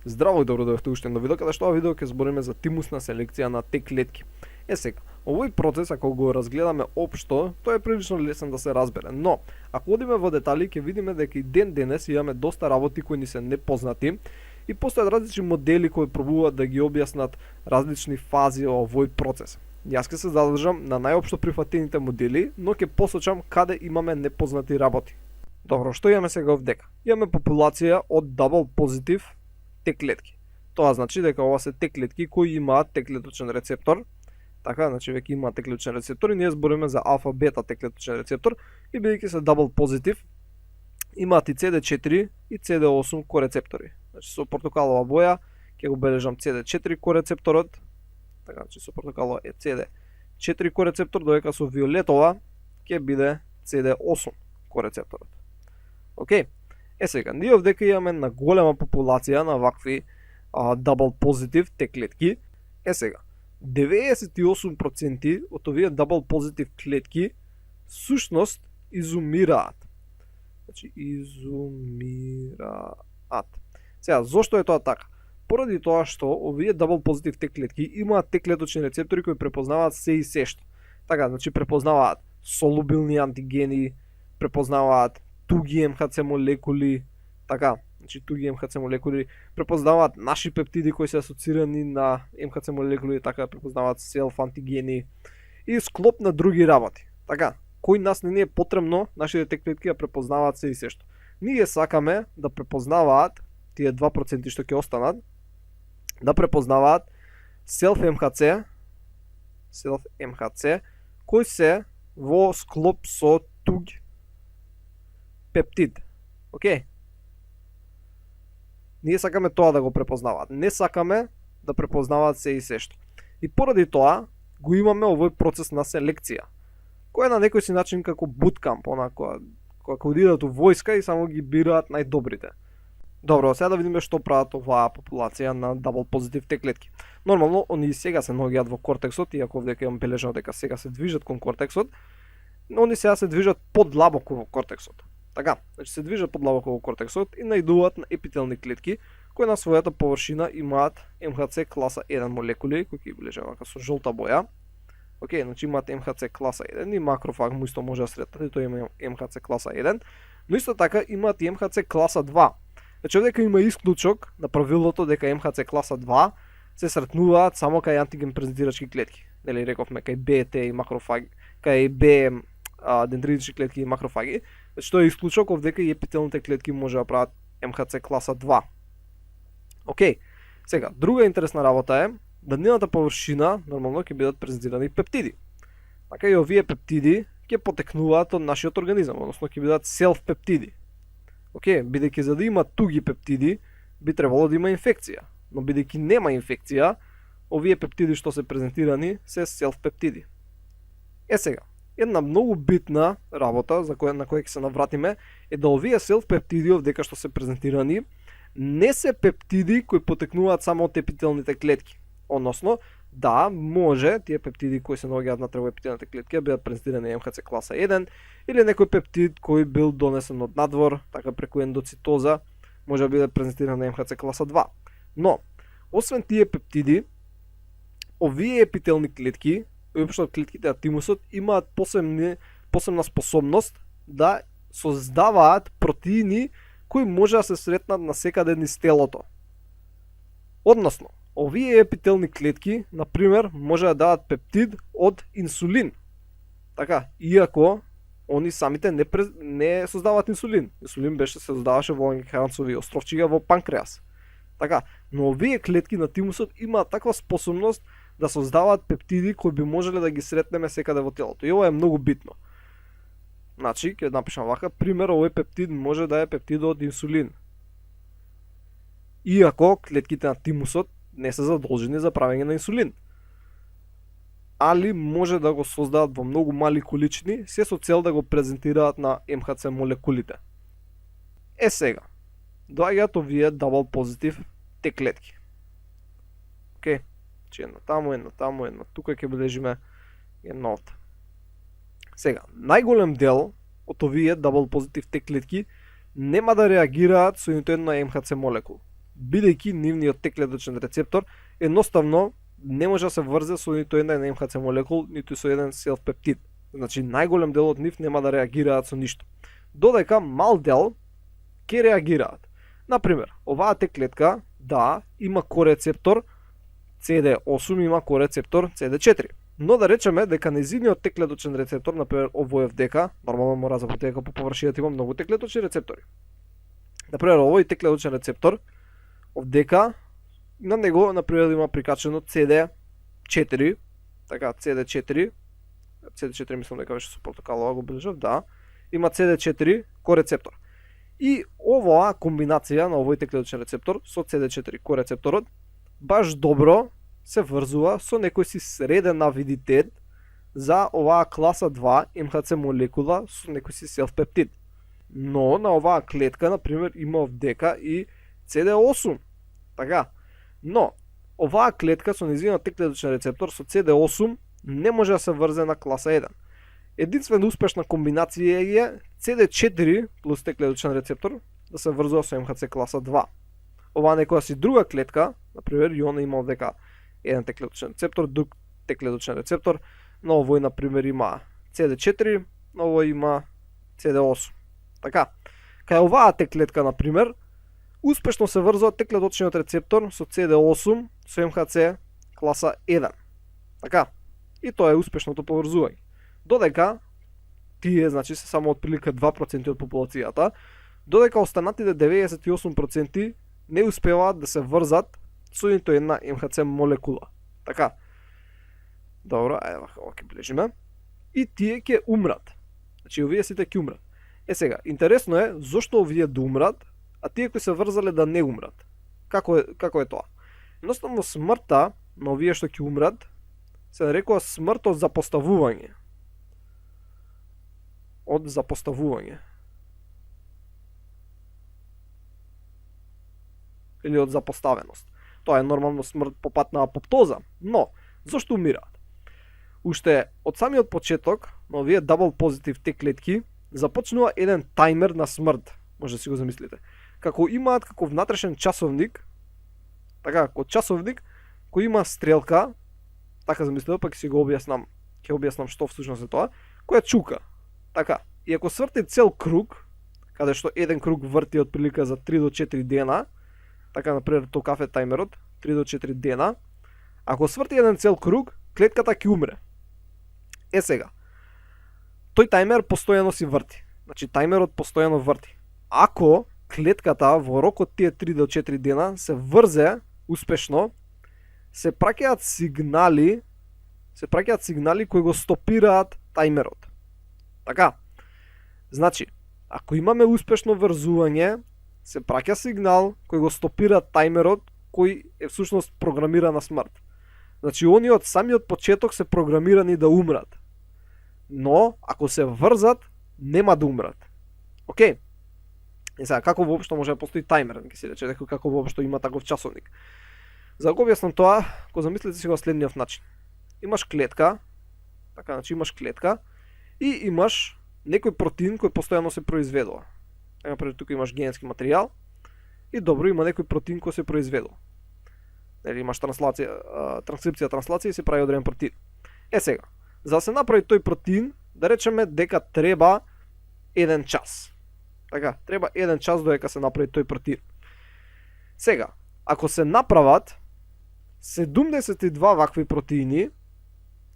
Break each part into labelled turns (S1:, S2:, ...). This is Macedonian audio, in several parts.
S1: Здраво и добро дојдовте уште едно видео, каде што ова видео ќе збориме за тимусна селекција на Т клетки. Сега, овој процес ако го разгледаме општо, тој е прилично лесен да се разбере, но ако одиме во детали ќе видиме дека и ден денес имаме доста работи кои ни се непознати и постојат различни модели кои пробуваат да ги објаснат различни фази во овој процес. Јас ќе се задржам на најопшто прифатените модели, но ќе посочам каде имаме непознати работи. Добро, што имаме сега овдека? Имаме популација од дабл позитив Т клетки. Тоа значи дека ова се Т клетки кои имаат Т клеточен рецептор. Така, значи веќе имаат Т клеточен рецептор и ние збориме за алфа бета Т клеточен рецептор и бидејќи се дабл позитив имаат и CD4 и CD8 корецептори. Значи со портокалова боја ќе го бележам CD4 корецепторот. Така, значи со портокалова е CD4 корецептор, додека со виолетова ќе биде CD8 корецепторот. Океј. Сега, ние овдека имаме на голема популација на вакви дабл позитив Т клетки. Сега, 98% од овие дабл позитив клетки сушност изумираат. Значи, изумираат. Сега, зошто е тоа така? Поради тоа што овие дабл позитив Т клетки имаат Т клеточни рецептори кои препознаваат се и се што. Така, значи препознаваат солубилни антигени, препознаваат туги МХЦ молекули, така, значи туги МХЦ молекули препознаваат наши пептиди кои се асоцирани на МХЦ молекули, така препознаваат селф антигени и склоп на други работи. Така, кој нас не ни е потребно нашите Т клетки да препознаваат се и се што. Ние сакаме да препознаваат тие 2% што ќе останат, да препознаваат селф МХЦ кои се во склоп со туг пептид. Океј. Ние сакаме тоа да го препознаваат. Не сакаме да препознаваат се и се што. И поради тоа го имаме овој процес на селекција, кој е на некој си начин како буткамп, онако кога одидат у војска и само ги бираат најдобрите. Добро, сега да видиме што прават оваа популација на дабл позитив Т клетки. Нормално, они сега се наоѓаат во кортексот, иако овдека имам бележено дека сега се движат кон кортексот, но они сега се движат подлабоко во кортексот. Така, значи се движат подлабоко во кортексот и наидуваат на епителни клетки кои на својата површина имаат МХЦ класа 1 молекули, кои ќе бележам вака со жолта боја. Океј, значи имаат МХЦ класа 1 и макрофаг му исто може да сретнате, тој има МХЦ класа 1, но исто така имаат и МХЦ класа 2. Значи овдека има исклучок на правилото дека МХЦ класа 2 се сретнуваат само кај антиген презентирачки клетки. Нели рековме кај БТ и макрофаг, кај Б дендритични клетки и макрофаги. Значи тоа е исклучок, овдека и епителните клетки може да прават МХЦ класа 2. Океј. Сега, друга интересна работа е да нивната површина нормално ќе бидат презентирани пептиди. Така и овие пептиди ќе потекнуваат од нашиот организам, односно ќе бидат селф пептиди. Океј, бидејќи за да има туги пептиди, би требало да има инфекција, но бидејќи нема инфекција, овие пептиди што се презентирани се селф пептиди. Сега, една многу битна работа на која ќе се навратиме е да овие селф пептиди овдека што се презентирани не се пептиди кои потекнуваат само од епителните клетки. Односно, да, може тие пептиди кои се наоѓаат на епителните клетки да бидат презентирани МХЦ класа 1 или некој пептид кој бил донесен од надвор, така преку ендоцитоза, може да биде презентиран на МХЦ класа 2. Но, освен тие пептиди, овие епителни клетки, уопшто клетките на тимусот, имаат посебна способност да создаваат протеини кои може да се сретнат на секаде низ телото. Односно, овие епителни клетки, например, може да дадат пептид од инсулин. Така, иако они самите не создаваат инсулин. Инсулин се создаваше во ланgerhansови островчиња во панкреас. Така, но овие клетки на тимусот имаат таква способност да создаваат пептиди кои би можеле да ги сретнеме секаде во телото. И ова е многу битно. Значи, ќе напишам вака, пример, овој пептид може да е пептид од инсулин. Иако клетките на тимусот не се задолжени за правење на инсулин. Али може да го создадат во многу мали количини, се со цел да го презентираат на МХЦ молекулите. Сега, доаѓаат овие дабл позитив Т клетки. Океј, че едно таму, едно тука ќе бележиме едно овде. Сега, најголем дел од овие дабл позитив Т клетки нема да реагираат со ниту една МХЦ молекул. бидејќи нивниот Т-клеточен рецептор едноставно не може да се врзе со ниту една МХЦ молекул, ниту со еден селф пептид. Значи најголем дел од нив нема да реагираат со ништо. Додека мал дел ќе реагираат. Например, оваа Т-клетка, да, има корецептор CD8, има корецептор CD4. Но да речеме дека незиниот Т-клеточен рецептор, например овој ФДК, нормално мора запоти дека по површината има многу Т-клеточни рецептори. Например, овој Т-клеточен рецептор, ФДК, на него, например, има прикачено CD4, така, CD4 мислам дека беше со портокалова го бележав, да, има CD4 корецептор. И оваа комбинација на овој Т-клеточен рецептор со CD4 корецепторот баш добро се врзува со некој си среден авидитет за оваа класа 2 МХЦ молекула со некој си селф пептид. Но на оваа клетка, например, има ФДК и CD8. Така. Но оваа клетка со нејзиниот Т-клеточен рецептор со CD8 не може да се врзе на класа 1. Единствена успешна комбинација е CD4 плюс Т-клеточен рецептор да се врзува со МХЦ класа 2. Оваа некоја си друга клетка, например, и она има дека еден Т-клеточен рецептор, друг Т-клеточен рецептор, на овој, например, има CD4, на овој има CD8. Така, кај оваа Т-клетка, например, успешно се врзува Т-клеточниот рецептор со CD8 со МХЦ класа 1. Така, и тоа е успешното поврзување. Додека тие, значи, се само отприлика 2% од популацијата, додека останатите 98% не успеваат да се врзат со ниту една МХЦ молекула. Така. Добро, ајде ова ќе ближиме. И тие ќе умрат. Значи, овие сите ќе умрат. Сега, интересно е зошто овие да умрат, а тие кои се врзале да не умрат. Како е тоа? Едноставно смртта на овие што ќе умрат се нарекува смрт од запоставување. Од запоставување. Или од запоставеност. Тоа е нормално смрт по пат на апоптоза, но зошто умираат? Уште од самиот почеток на овие дабл позитив Т-клетки започнува еден тајмер на смрт, може да си го замислите. Како имаат како внатрешен часовник, така, како часовник кој има стрелка, така замислете, па ќе си го објаснам, ќе објаснам што всушност е тоа, која чука. Така, и ако сврти цел круг, каде што еден круг врти од прилика за 3 до 4 дена, така например токав е тајмерот, 3 до 4 дена, ако сврти еден цел круг, клетката ќе умре. Сега, тој тајмер постојано си врти. Значи тајмерот постојано врти. Ако клетката во рок од тие 3 до 4 дена се врзе успешно, се праќаат сигнали кои го стопираат тајмерот. Така. Значи, ако имаме успешно врзување, се праќа сигнал кој го стопира тајмерот кој е всушност програмиран на смрт. Значи, они од самиот почеток се програмирани да умрат. Но, ако се врзат, нема да умрат. Океј? И сега, како воопшто може да постои тајмер? Ќе се рече дека како воопшто има таков часовник. За да го објаснам тоа, го замислете си го следниот начин. Имаш клетка, така, значи имаш клетка и имаш некој протеин кој постојано се произведува. Например, тука имаш генетски материјал и добро има некој протеин кој се произведува. Или имаш транскрипција, транслација и се прави одреден протеин. Сега, за да се направи тој протеин, да речеме дека треба 1 час. Така, треба 1 час додека се направи тој протеин. Сега, ако се направат 72 вакви протеини,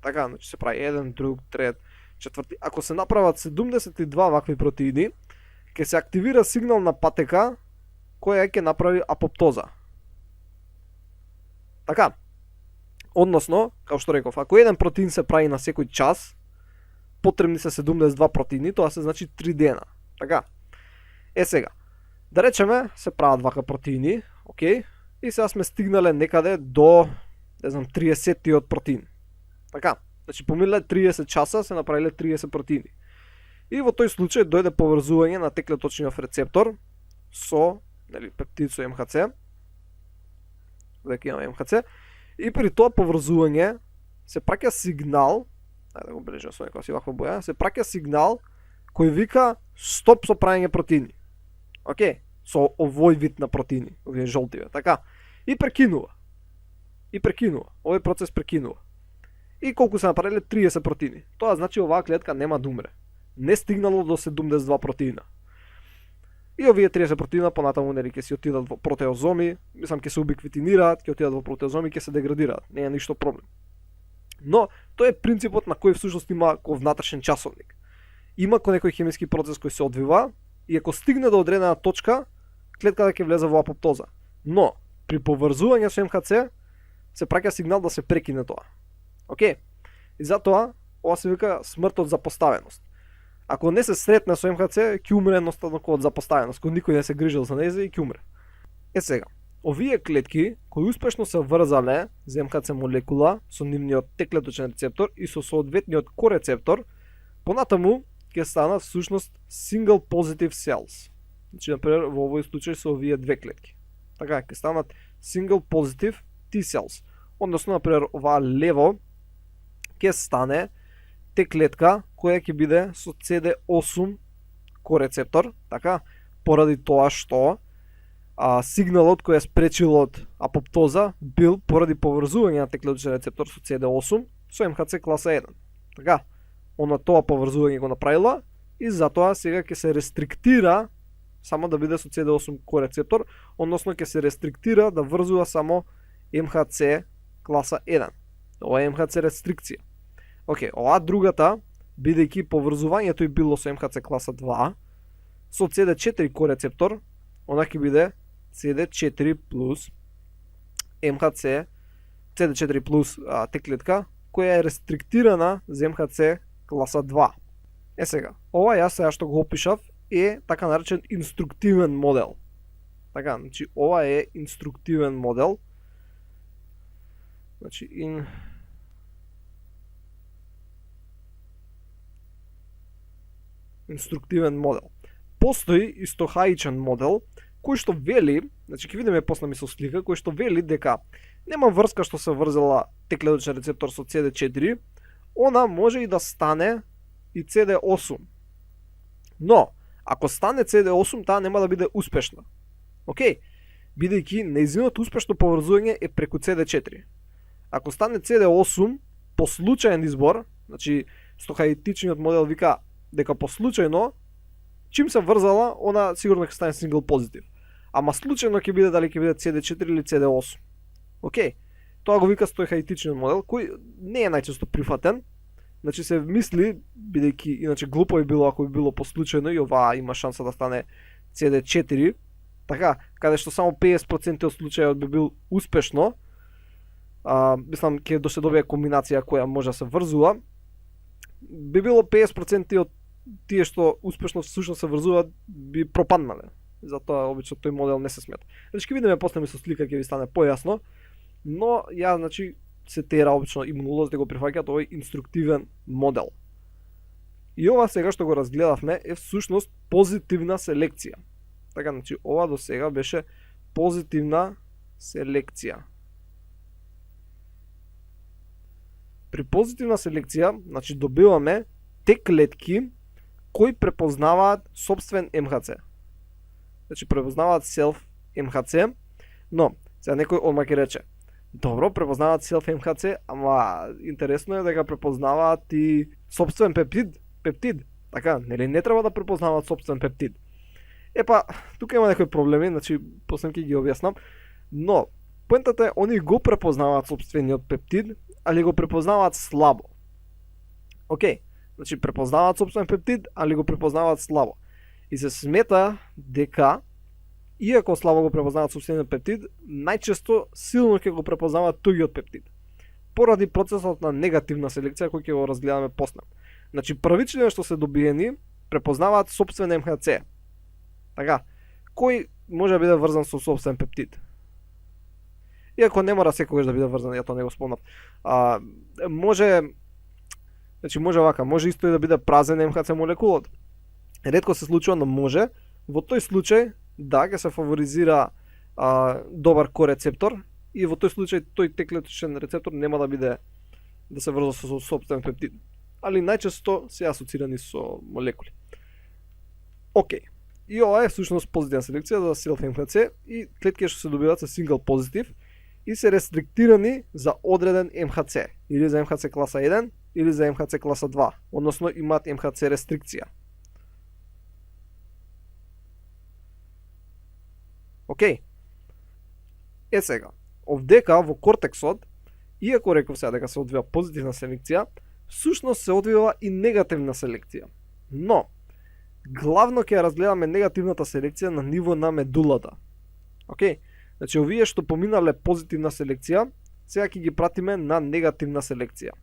S1: така, значи се прави 1, друг, трет, четврти, ако се направат 72 вакви протеини, ќе се активира сигнал на патека која ќе направи апоптоза. Така. Односно, како што реков, ако еден протеин се прави на секој час, потребни се 72 протеини, тоа се значи 3 дена. Така. Сега, да речеме, се прават вака протеини, окей, и сега сме стигнале некаде до, не знам, 30-тиот протеин. Така. Значи, поминале 30 часа, се направиле 30 протеини. И во тој случај дојде поврзување на Т-клеточниот рецептор со, нели, пептид со МХЦ. Веќе имаме МХЦ. И при тоа поврзување се праќа сигнал, ајде да го бележам со некоја си ваква боја, се праќа сигнал кој вика стоп со правење протеини. Океј, со овој вид на протеини, овие жолтиве, така? И прекинува. Овој процес прекинува. И колку се направиле 30 протеини. Тоа значи оваа клетка нема да умре. Не стигнало до 72 протеина. И овие 30 протеина понатаму нели ќе си отидат во протеозоми, мислам ќе се убиквитинираат, ќе отидат во протеозоми, ќе се деградираат. Не е ништо проблем. Но тоа е принципот на кој всушност има кој внатрешен часовник. Има кој некој хемиски процес кој се одвива и ако стигне до одредена точка, клетката ќе влезе во апоптоза. Но при поврзување со МХЦ се праќа сигнал да се прекине тоа. Океј. И затоа ова се вика смрт од запоставеност. Ако не се сретне со МХЦ, ќе умре едноставно од запоставеност, кој никој не се грижил за нејзе и ќе умре. Е сега, овие клетки кои успешно се врзале за МХЦ молекула со нивниот Т-клеточен рецептор и со соодветниот корецептор, понатаму ќе станат всушност single positive cells. Значи, например, во овој случај со овие две клетки. Така, ќе станат single positive T cells. Односно, например, оваа лево ќе стане Т-клетка која ќе биде со CD8 корецептор, така, поради тоа што сигналот кој е спречил од апоптоза бил поради поврзување на Т-клеточен рецептор со CD8 со МХЦ класа 1. Така, она тоа поврзување го направила и затоа сега ќе се рестриктира само да биде со CD8 корецептор, односно ќе се рестриктира да врзува само МХЦ класа 1. Ова е МХЦ рестрикција. Океј, оваа другата, бидејќи поврзувањето и било со МХЦ класа 2, со CD4 корецептор, она ќе биде CD4 плюс МХЦ, CD4 плюс Т-клетка, која е рестриктирана за МХЦ класа 2. Е сега, ова јас сега што го опишав е така наречен инструктивен модел. Така, значи ова е инструктивен модел. Значи инструктивен модел. Постои истохаичен модел кој што вели, значи ќе видиме после ми со слика, кој што вели дека нема врска што се врзела Т-клеточен рецептор со CD4, она може и да стане и CD8. Но ако стане CD8, таа нема да биде успешна. Океј, бидејќи нејзиното успешно поврзување е преку CD4. Ако стане CD8 по случаен избор, значи стохаитичниот модел вика дека по случајно чим се врзала, она сигурно ќе стане single positive. Ама случајно ќе биде дали ќе биде CD4 или CD8. Океј, тоа го вика стохаитичниот модел, кој не е најчесто прифатен. Значи се мисли, бидејќи иначе глупо би било ако би било по случајно и оваа има шанса да стане CD4, така, каде што само 50% од случајот би бил успешно, мислам ќе се добие комбинација која може да се врзува, би било 50% од тие што успешно всушност се врзуваат би пропаднале. Затоа обично тој модел не се смета. Значи ќе видиме после ми со слика ќе ви стане појасно, но ја значи се тера обично имунолозите го прифаќаат овој инструктивен модел. И ова сега што го разгледавме е всушност позитивна селекција. Така, значи ова до сега беше позитивна селекција. При позитивна селекција, значи добиваме Т-клетки кои препознаваат собствен МХЦ. Значи препознаваат self МХЦ, но сега некој одма ќе рече: добро, препознаваат self МХЦ, ама интересно е дека препознаваат и собствен пептид. Така, нели не треба да препознаваат собствен пептид? Епа, тука има некои проблеми, значи после ќе ги објаснам, но поентата е они го препознаваат собствениот пептид, али го препознаваат слабо. Океј, значи препознаваат собствен пептид, али го препознаваат слабо. И се смета дека иако слабо го препознаваат собствениот пептид, најчесто силно ќе го препознаваат тугиот пептид. Поради процесот на негативна селекција кој ќе го разгледаме после. Значи првичните што се добиени препознаваат собствен МХЦ. Така, кој може да биде врзан со собствен пептид? Иако не мора секогаш да биде врзан, ја тоа не го спомнав. Може вака, може исто и да биде празен МХЦ молекулот. Ретко се случува, но може. Во тој случај, да, ќе се фаворизира добар корецептор и во тој случај тој Т-клеточен рецептор нема да биде да се врза со собствен пептид. Али најчесто се асоцирани со молекули. Океј. И ова е всушност позитивна селекција за self-MHC и клетки што се добиваат со single позитив и се рестриктирани за одреден МХЦ, или за МХЦ класа 1, или за МХЦ класа 2, односно имаат МХЦ рестрикција. Океј. Сега, овдека во кортексот, иако реков сега дека се одвива позитивна селекција, всушност се одвива и негативна селекција. Но, главно ќе разгледаме негативната селекција на ниво на медулата. Океј? Значи, овие што поминале позитивна селекција, сега ќе ги пратиме на негативна селекција.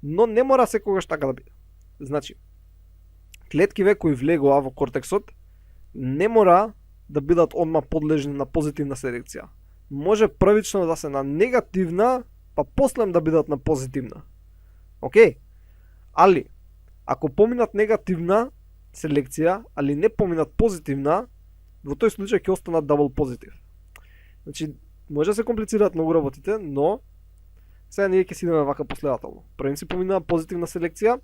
S1: Но не мора секогаш така да биде. Значи, клеткиве кои влегува во кортексот, не мора да бидат одма подлежни на позитивна селекција. Може првично да се на негативна, па после да бидат на позитивна. Океј? Али, ако поминат негативна селекција, али не поминат позитивна, во тој случај ќе останат дабл позитив. Значи, може да се комплицираат многу работите, но сега ние ќе си идеме вака последователно. Првим си поминува позитивна селекција,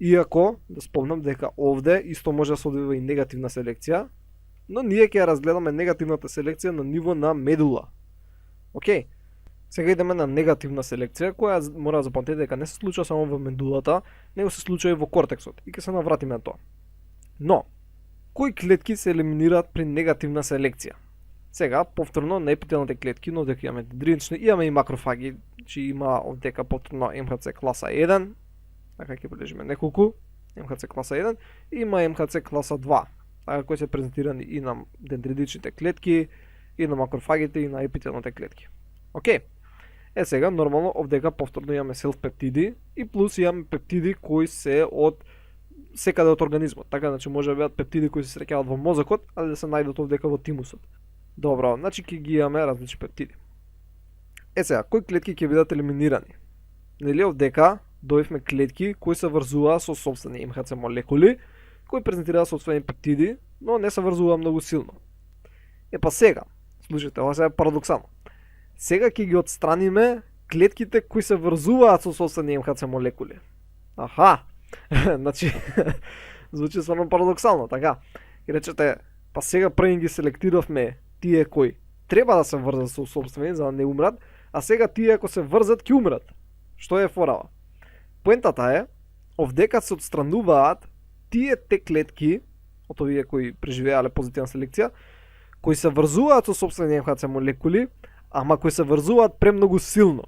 S1: иако, да спомнам дека овде исто може да се одвива и негативна селекција, но ние ќе разгледаме негативната селекција на ниво на медула. Океј? Сега идеме на негативна селекција, која мора да запамтите дека не се случува само во медулата, него се случува и во кортексот. И ќе се навратиме на тоа. Но, кои клетки се елиминираат при негативна селекција? Сега, повторно, на епителните клетки, но дека имаме дендрични, имаме и макрофаги, че има овдека повторно МХЦ класа 1, така ќе бележиме неколку, МХЦ класа 1, и има МХЦ класа 2, така кои се презентирани и на дендридичните клетки, и на макрофагите, и на епителните клетки. Океј. Сега, нормално, овдека повторно имаме селф-пептиди и плюс имаме пептиди кои се од секаде од организмот. Така, значи, може да бидат пептиди кои се среќаваат во мозокот, али да се најдат овдека во тимусот. Добро, значи ќе ги имаме различни пептиди. Сега, кои клетки ќе бидат елиминирани? Нели овдека добивме клетки кои се врзуваа со сопствени МХЦ молекули, кои презентираат сопствени пептиди, но не се врзуваа многу силно. Па сега, слушайте, ова се е парадоксално. Сега ќе ги отстраниме клетките кои се врзуваат со собствени МХЦ молекули. Аха. Значи звучи стварно парадоксално, така. И речете, па сега први ги селектиравме тие кои треба да се врзат со собствени за да не умрат, а сега тие ако се врзат ќе умрат. Што е форава? Поентата е, овдека се отстрануваат тие клетки од овие кои преживеале позитивна селекција, кои се врзуваат со собствени МХЦ молекули, ама кои се врзуваат премногу силно.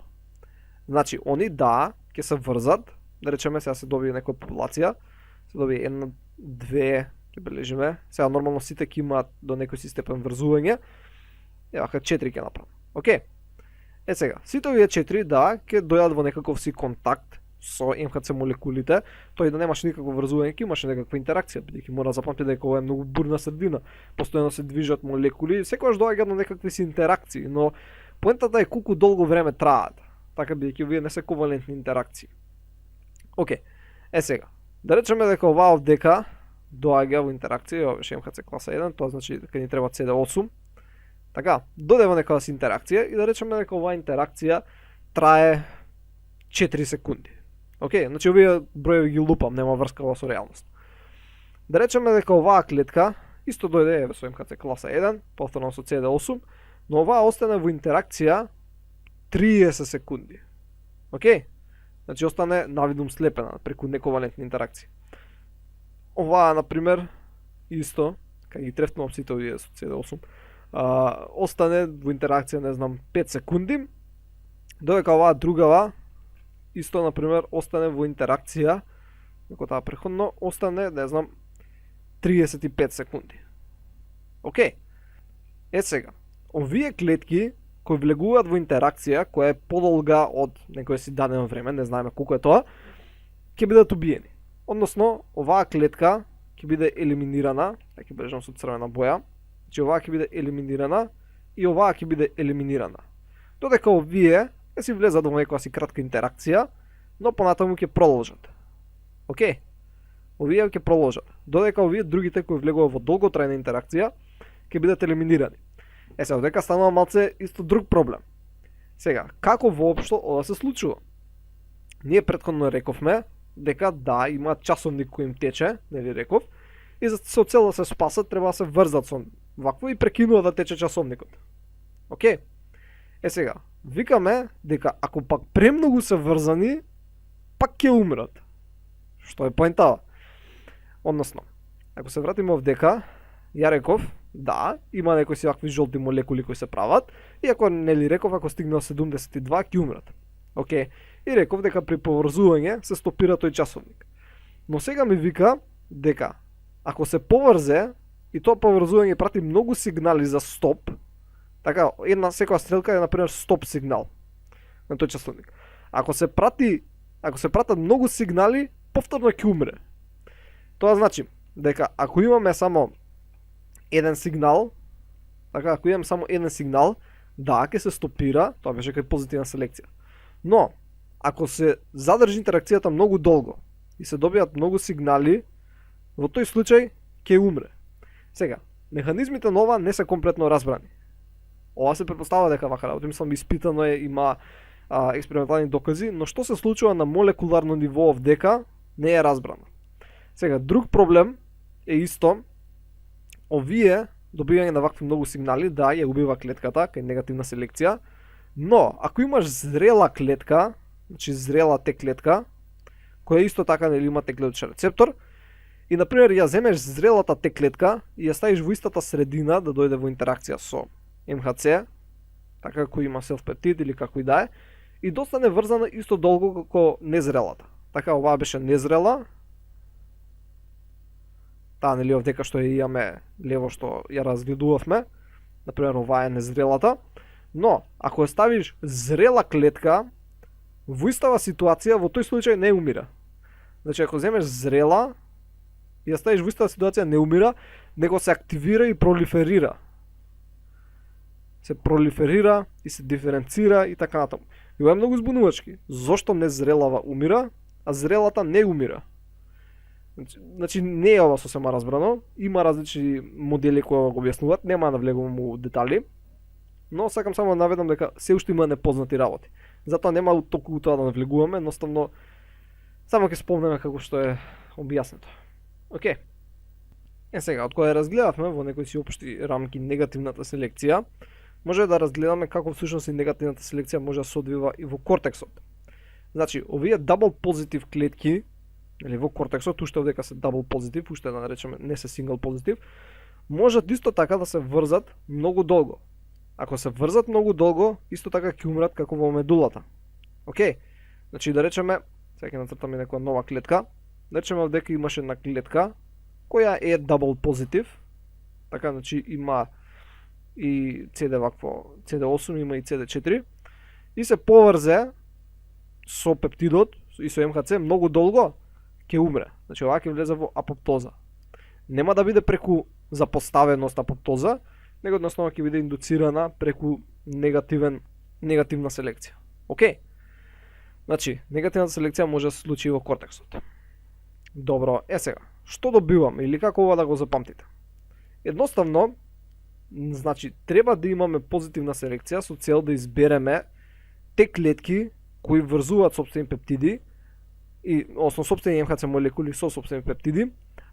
S1: Значи, они ќе се врзат, да речеме сега се добие некоја популација, се добие 1, 2, ќе бележиме, сега нормално сите ќе имаат до некој си степен врзување, еваха 4 ќе направам. Океј? Сега, сите овие 4 ќе дојдат во некаков си контакт со МХЦ молекулите, тој да немаше никакво врзување, ќе имаше некаква интеракција, бидејќи мора да запамтите дека ова е многу бурна средина, постојано се движат молекули, секогаш доаѓаат до некакви си интеракции, но поентата е колку долго време траат, така бидејќи овие не се ковалентни интеракции. Океј. Сега, да речеме дека оваа овдека доаѓа во интеракција, ова е МХЦ класа 1, тоа значи дека ни треба CD8. Така, доде во некоја си интеракција и да речеме дека оваа интеракција трае 4 секунди. Океј, значи овие броеви ги лупам, нема врска со реалност. Да речеме дека оваа клетка исто дојде со МХЦ класа 1, повторно со CD8, но оваа остане во интеракција 30 секунди. Океј? Значи остане навидум слепена преку нековалентни интеракции. Оваа, например, исто, кај ги трефнувам сите овие со CD8, остане во интеракција, не знам, 5 секунди, додека оваа другава, исто, например, остане во интеракција, како таа преходно, остане, не знам, 35 секунди. Океј. Сега, овие клетки кои влегуваат во интеракција, која е подолга од некој си дадено време, не знаеме колку е тоа, ќе бидат убиени. Односно, оваа клетка ќе биде елиминирана, ќе бележам со црвена боја, че оваа ќе биде елиминирана и оваа ќе биде елиминирана. Додека овие ќе си влезат во некоја си кратка интеракција, но понатаму ќе продолжат. Океј? Овие ќе продолжат. Додека овие другите кои влегуваат во долготрајна интеракција ќе бидат елиминирани. Сега, дека станува малце исто друг проблем. Сега, како воопшто ова се случува? Ние претходно рековме дека да, има часовник кој им тече, нели реков, и со цел да се спасат треба да се врзат со вакво и прекинува да тече часовникот. Океј? Сега, викаме дека ако пак премногу се врзани, пак ќе умрат. Што е поентава? Односно, ако се вратиме овдека, ја реков, да, има некои си вакви жолти молекули кои се прават, и ако нели реков, ако стигне 72 ќе умрат. Океј. И реков дека при поврзување се стопира тој часовник. Но сега ми вика дека ако се поврзе и тоа поврзување прати многу сигнали за стоп, така, секоја стрелка е например стоп сигнал на тој часовник. Ако се пратат многу сигнали, повторно ќе умре. Тоа значи дека ако имаме само еден сигнал, да, ќе се стопира, тоа беше кај позитивна селекција. Но, ако се задржи интеракцијата многу долго и се добијат многу сигнали, во тој случај ќе умре. Сега, механизмите на ова не се комплетно разбрани. Ова се претпоставува дека вака работи, мислам испитано е, има експериментални докази, но што се случува на молекуларно ниво овдека не е разбрано. Сега, друг проблем е исто, овие добивање на вакви многу сигнали, да, ја убива клетката кај негативна селекција, но ако имаш зрела клетка, значи зрела Т клетка, која исто така нели има Т клеточен рецептор, и например ја земеш зрелата Т клетка и ја ставиш во истата средина да дојде во интеракција со МХЦ, така кој има селф-пептид или како и да е, и достане врзана исто долго како незрелата. Така оваа беше незрела, таа нели овдека што ја имаме лево што ја разгледувавме, например оваа е незрелата, но ако ја ставиш зрела клетка во истава ситуација, во тој случај не умира. Значи ако земеш зрела и ја ставиш во истава ситуација, не умира, него се активира и пролиферира. Се пролиферира и се диференцира и така натаму. И ова е многу збунувачки. Зошто незрелава умира, а зрелата не умира? Значи не е ова сосема разбрано, има различни модели кои го објаснуваат, нема да влегувам у детали, но сакам само да наведам дека се уште има непознати работи. Затоа нема толку тоа да навлегуваме, едноставно само ќе спомнеме како што е објаснето. Океј. Сега, од кога ја разгледавме во некои си општи рамки негативната селекција, може да разгледаме како всушност и негативната селекција може да се одвива и во кортексот. Значи, овие дабл позитив клетки, или во кортексот, уште овдека се дабл позитив, уште да наречеме не се сингл позитив, можат исто така да се врзат многу долго. Ако се врзат многу долго, исто така ќе умрат како во медулата. Океј? Значи да речеме, сега ќе нацртаме некоја нова клетка, да речеме овдека имаше една клетка која е дабл позитив, така значи има и CD вакво, CD8 има и CD4, и се поврзе со пептидот и со МХЦ многу долго, ќе умре. Значи ова ќе влезе во апоптоза. Нема да биде преку запоставеност апоптоза, него односно ќе биде индуцирана преку негативна селекција. Океј? Значи, негативната селекција може да се случи во кортексот. Добро, сега, што добиваме или како ова да го запамтите? Едноставно, значи, треба да имаме позитивна селекција со цел да избереме те клетки кои врзуваат сопствени пептиди, и односно сопствени МХЦ молекули со сопствени пептиди,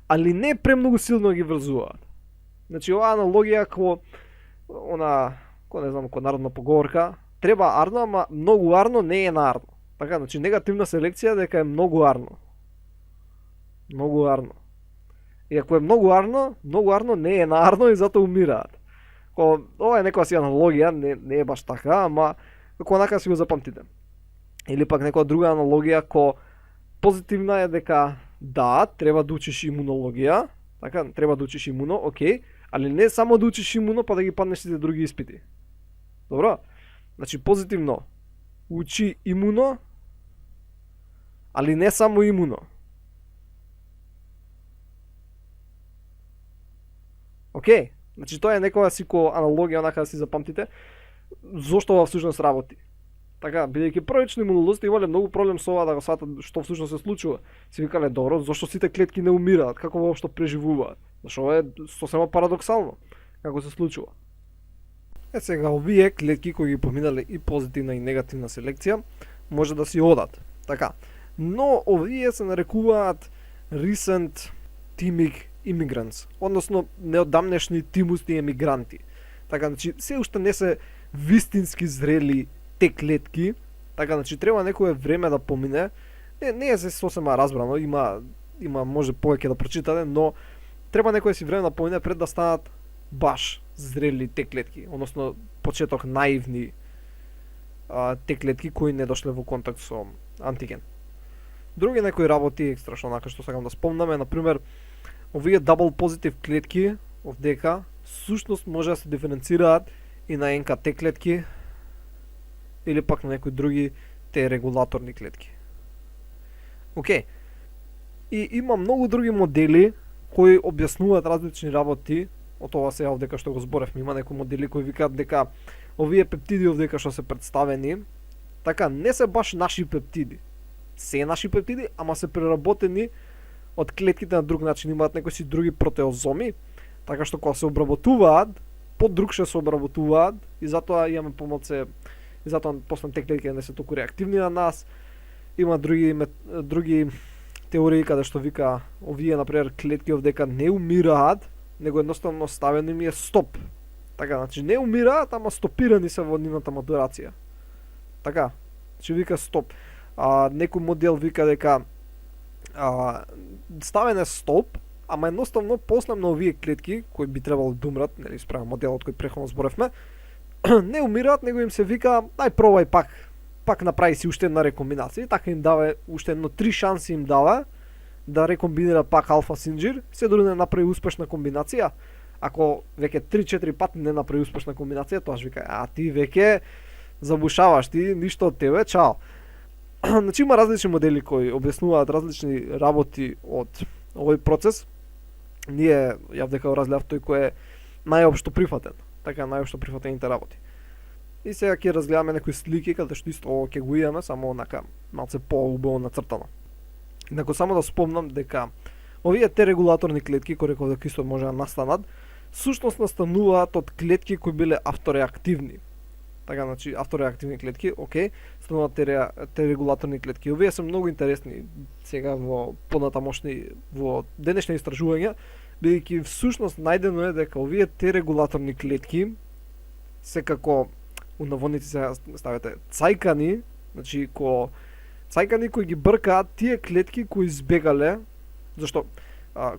S1: али не премногу силно ги врзуваат. Значи, оваа аналогија не знам, народна поговорка, треба арно, ама многу арно не е наарно. Така, значи, негативна селекција дека е многу арно. Многу арно. И ако е многу арно не е наарно и затоа умираат. Ова е некоја си аналогија, не е баш така, ама како онака си го запамтите. Или пак некоја друга аналогија позитивна е дека да, треба да учиш имунологија, така, треба да учиш имуно, окей, али не само да учиш имуно па да ги паднеш сите други испити. Добро? Значи позитивно учи имуно, али не само имуно. Океј, значи тоа е некоја си аналогија онака да си запамтите зошто ова всушност работи. Така, бидејќи првично имунолозите имале многу проблем со ова да го сватат што всушност се случува. Си викале, добро, зошто сите клетки не умираат, како воопшто преживуваат? Зашто ова е сосема парадоксално како се случува. Сега овие клетки кои ги поминале и позитивна и негативна селекција може да си одат. Така. Но овие се нарекуваат recent thymic immigrants, односно неодамнешни тимусни емигранти. Така, значи, се уште не се вистински зрели те клетки, така, значи, треба некое време да помине. Не е се сосема разбрано, има може повеќе да прочитате, но треба некое си време да помине пред да станат баш зрели те клетки, односно почеток наивни те клетки кои не дошле во контакт со антиген. Други некои работи екстра што што сакам да спомнам е, например, овие дабл позитив клетки овдека сушност може да се диференцираат и на НКТ клетки или пак на некои други те регулаторни клетки. Океј. И има многу други модели кои објаснуваат различни работи од ова сега овдека што го зборевме. Има некои модели кои викаат дека овие пептиди овдека што се представени, така не се баш наши пептиди. Се наши пептиди, ама се преработени од клетките на друг начин, имаат некои си други протеозоми, така што кога се обработуваат, по друг ше се обработуваат и затоа имаме помалце, и затоа после те клетки не се толку реактивни на нас. Има други теории каде што вика овие например клетки овдека не умираат, него едноставно ставено им е стоп. Така, значи не умираат, ама стопирани се во нивната матурација. Така, че вика стоп. Некој модел вика дека ставен е стоп, ама едноставно после на овие клетки кои би требало да умрат, нели спрема моделот кој претходно зборевме, не умираат, него им се вика ај пробај пак направи си уште една рекомбинација, така им дава уште едно 3 шанси им дава да рекомбинира пак алфа синџир, се дори не направи успешна комбинација. Ако веќе 3-4 пати не направи успешна комбинација, тоа вика, ти веќе забушаваш, ти ништо од тебе, чао. Значи има различни модели кои објаснуваат различни работи од овој процес. Ние ја дека разгледав тој кој е најопшто прифатен, така најопшто прифатените работи. И сега ќе разгледаме некои слики каде што исто ово ќе го имаме, само онака малце поубаво нацртано. Инаку само да спомнам дека овие те регулаторни клетки кои реков дека исто може да настанат, сушност настануваат од клетки кои биле автореактивни. Така, значи автореактивни клетки, окей, стануваат те регулаторни клетки. Овие се многу интересни сега во понатамошни во денешни истражувања, бидејќи всушност најдено е дека овие те регулаторни клетки се како у наводници се ставите цајкани, значи цајкани кои ги бркаат тие клетки кои избегале, зашто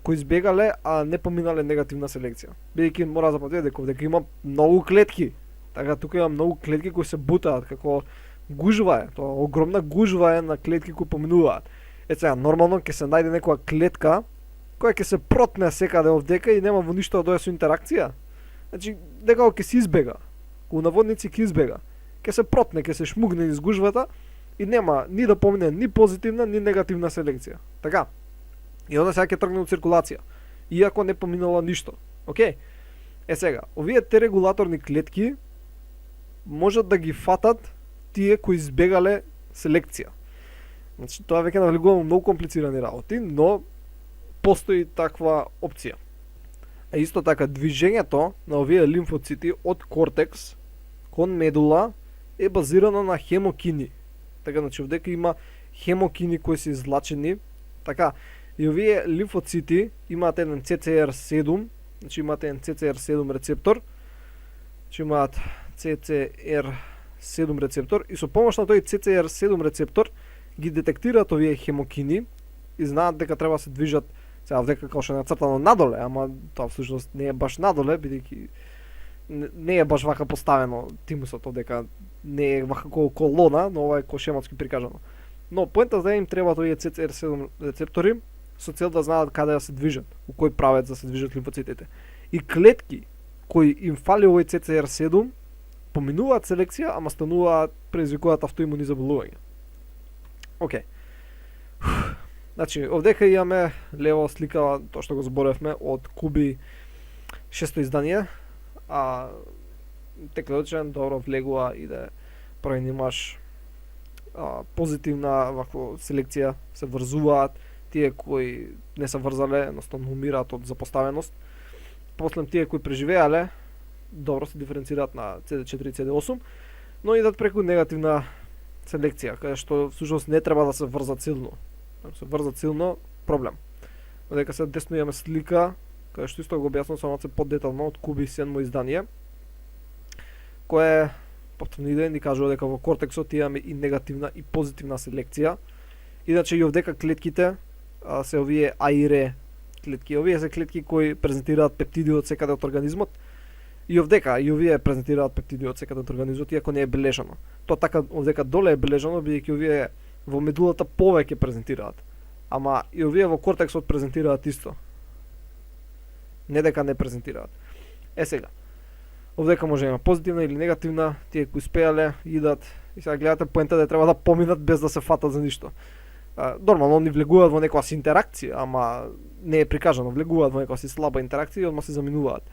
S1: кои избегале, а не поминале негативна селекција. Бидејќи мора да запамтите дека има многу клетки. Така тука има многу клетки кои се бутаат како гужва е, тоа огромна гужва е на клетки кои поминуваат. Сега нормално ќе се најде некоја клетка која ќе се протне секаде овдека и нема во ништо да дојде со интеракција. Значи дека ќе се избега. У наводници ќе избега. Ќе се протне, ќе се шмугне низ гужвата и нема ни да помине ни позитивна ни негативна селекција. Така. И onda сега ќе тргне од циркулација. Иако не поминала ништо. Океј. Сега, овие те регулаторни клетки можат да ги фатат тие кои избегале селекција. Значи тоа веќе навлегуваме многу комплицирани работи, но постои таква опција. А исто така движењето на овие лимфоцити од кортекс кон медула е базирано на хемокини. Така, значи овдека има хемокини кои се излачени. Така, и овие лимфоцити имаат еден CCR7, значи имаат еден CCR7 рецептор, значи имаат CCR7 рецептор и со помош на тој CCR7 рецептор ги детектираат овие хемокини и знаат дека треба да се движат сега овдека како што е нацртано надоле, ама тоа всушност не е баш надоле, бидејќи не е баш вака поставено тимусот овдека, не е вака како колона, но ова е ко шематски прикажано. Но поентата да им треба овие CCR7 рецептори со цел да знаат каде да се движат, у кој правец да се движат лимфоцитите. И клетки кои им фали овој CCR7 поминуваат селекција, ама стануваат предизвикуваат автоимуни заболувања. Океј. Значи, овдека имаме лево слика, тоа што го зборевме, од Куби 6-то издание, теклечен, добро влегува и да пронимаш позитивна вако селекција, се врзуваат, тие кои не се врзале, едноставно умираат од запоставеност. После тие кои преживеале, добро се диференцираат на CD4 и CD8, но идат преку негативна селекција, каде што всушност не треба да се врзат силно. Ако се врзат силно, проблем. Одека се десно имаме слика, каде што исто го објаснувам само се подетално од Куби 7 издание, кое повторно ни кажува дека во кортексот имаме и негативна и позитивна селекција. Иначе и овдека клетките се овие АИР клетки. Овие се клетки кои презентираат пептиди од секаде од организмот. И овдека и овие презентираат пептиди од секаде од организмот, иако не е бележано. Тоа така овдека доле е бележано, бидејќи овие во медулата повеќе презентираат. Ама и овие во кортексот презентираат исто. Не дека не презентираат. Сега. Овдека може да има позитивна или негативна, тие кои успеале идат и сега гледате поента да треба да поминат без да се фатат за ништо. Нормално они влегуваат во некоја си интеракција, ама не е прикажано, влегуваат во некоја си слаба интеракција и одма се заминуваат.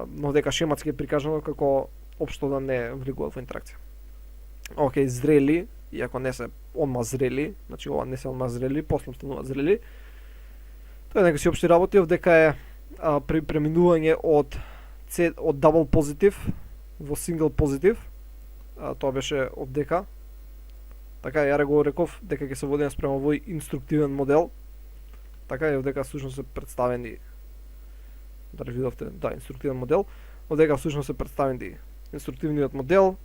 S1: Но дека шематски е прикажано како општо да не влегуваат во интеракција. Океј, зрели, иако не се одма зрели, значи ова не се одма зрели, после стануваат зрели. Тоа е некои си општи работи, овдека е при преминување од double позитив во single позитив. Тоа беше овдека. Така ја го реков дека ќе се водиме спрема овој инструктивен модел. Така е овдека всушност се представени, дали видовте, да, инструктивен модел. Овдека всушност се представени инструктивниот модел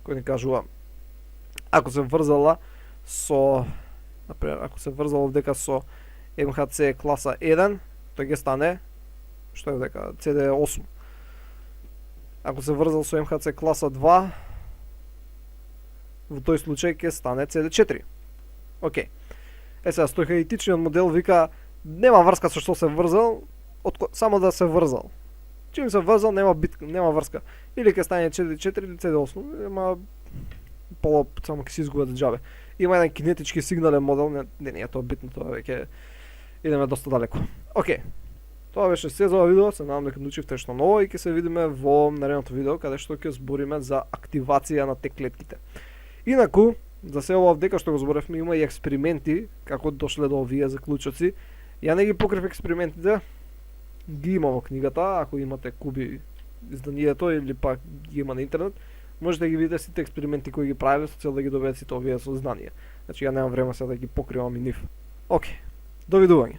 S1: кој ни кажува ако се врзала со, например, ако се врзала овдека со МХЦ класа 1, тој ќе стане што е овдека CD8. Ако се врзал со МХЦ класа 2, во тој случај ќе стане CD4. Океј. Сега стојхаетичниот модел вика нема врска со што се врзал, само да се врзал. Чим се врзал нема врска. Или ќе стане CD4 или CD8, ема поло само ќе се изгубат џабе. Има еден кинетички сигнален модел, не е тоа битно, тоа веќе идеме доста далеко. Океј. Тоа беше се за ова видео, се надам дека научивте што ново и ќе се видиме во наредното видео каде што ќе збориме за активација на те клетките. Инаку, за се ова овдека што го зборевме, има и експерименти како дошле до овие заклучоци. Ја не ги покрив експериментите, ги има во книгата, ако имате Куби изданието или пак ги има на интернет, можете да ги видите сите експерименти кои ги правиле со цел да ги добиете сите овие сознанија. Значи ја немам време сега да ги покривам и нив. Океј, довидување.